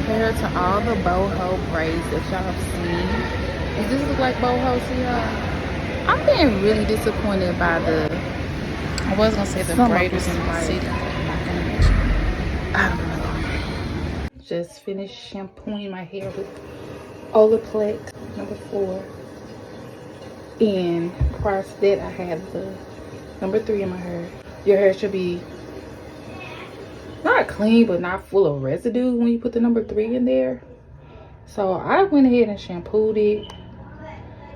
compared to all the boho braids that y'all have seen, does this look like boho to y'all? I'm being really disappointed by I was gonna say the braiders in my city. I'm not gonna mention. I don't know. Just finished shampooing my hair with Olaplex number 4. And prior to that, I had the number 3 in my hair. Your hair should be not clean, but not full of residue when you put the number 3 in there. So I went ahead and shampooed it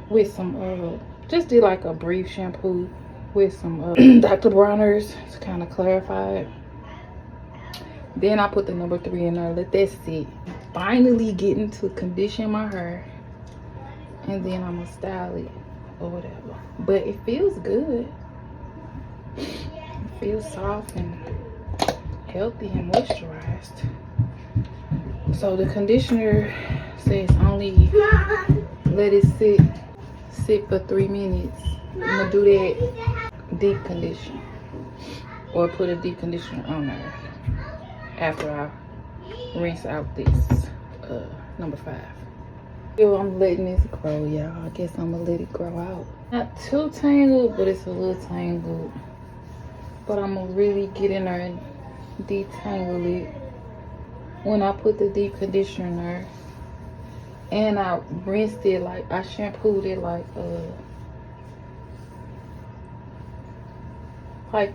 with some just did like a brief shampoo with some Dr. Bronner's to kind of clarify it. Then I put the number 3 in there, let that sit. Finally getting to condition my hair, and then I'm gonna style it or whatever. But it feels good. It feels soft and healthy and moisturized. So the conditioner says only let it sit for 3 minutes. I'm gonna do that deep condition, or put a deep conditioner on there after I rinse out this number 5. So I'm letting this grow, y'all. I guess I'm gonna let it grow out. Not too tangled, but it's a little tangled. But I'm gonna really get in there and detangle it when I put the deep conditioner in there. And I rinsed it, like I shampooed it like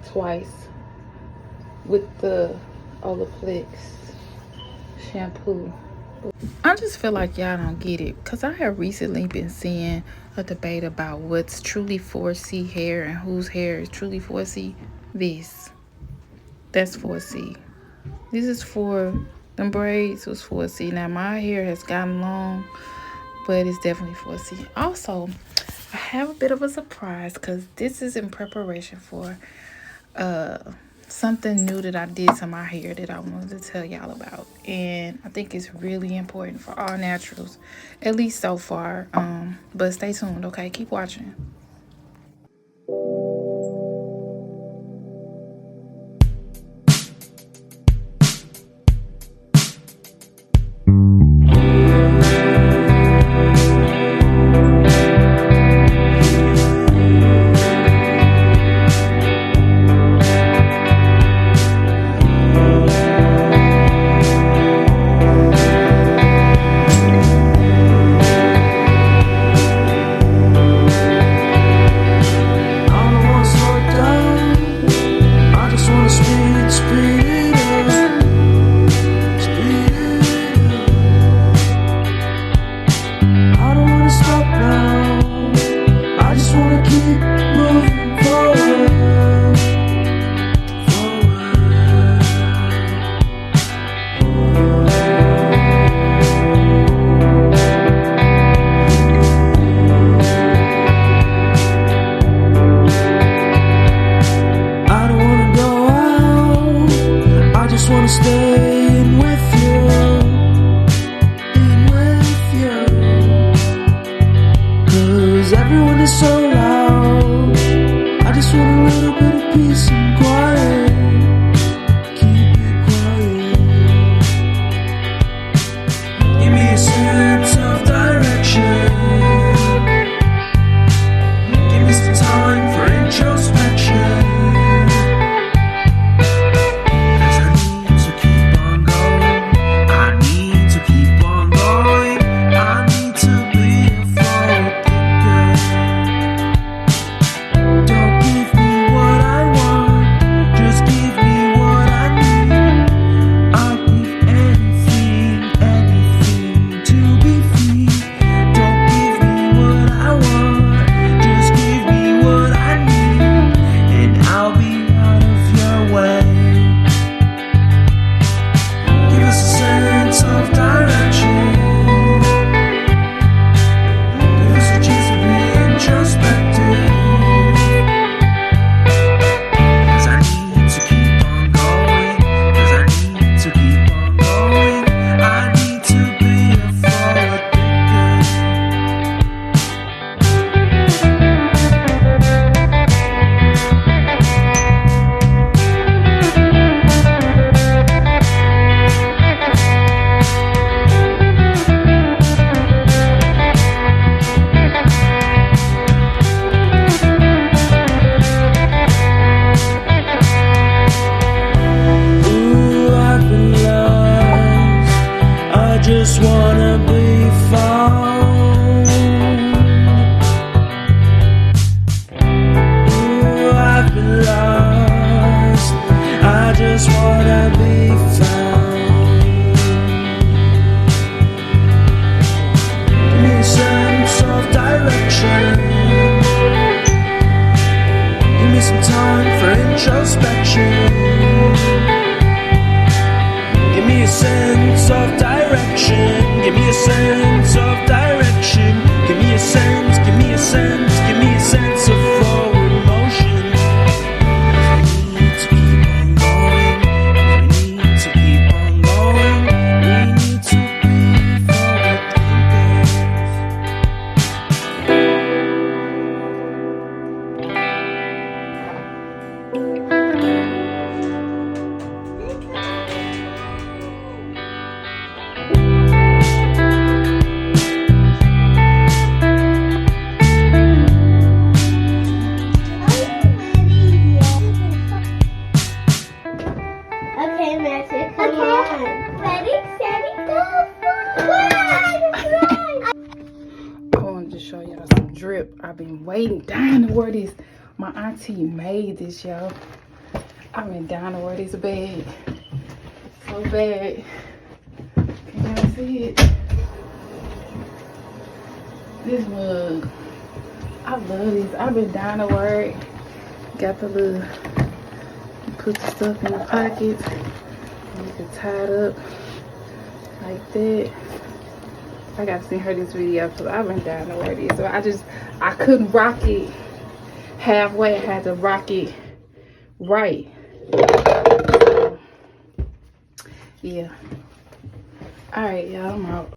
twice with the Olaplex shampoo. I just feel like y'all don't get it, because I have recently been seeing a debate about what's truly 4C hair and whose hair is truly 4C. That's 4C. This is for them braids was 4C. Now my hair has gotten long, but it's definitely 4C. Also, I have a bit of a surprise, because this is in preparation for something new that I did to my hair that I wanted to tell y'all about. And I think it's really important for all naturals, at least so far. But stay tuned, okay? Keep watching. just wanna be found. Ooh, I've been lost. I just wanna be found. Give me a sense of direction. Give me some time for introspection. Give me a sense of direction. Give me a sense of direction. Give me a sense, give me a sense, give me a sense of forward motion. We need to keep on going. We need to keep on going. We need to be forward Okay, Matthew, come on. Ready, steady, go. I wanted to show y'all some drip. I've been waiting, dying to wear this. My auntie made this, y'all. I've been dying to wear this bag. So bad. Can y'all see it? This mug. I love this. I've been dying to wear it. Got the little, put the stuff in the pockets. You can tie it up like that. I gotta send her this video because I've been dying to wear this. So I couldn't rock it halfway. I had to rock it right. So, yeah. Alright, y'all, I'm out.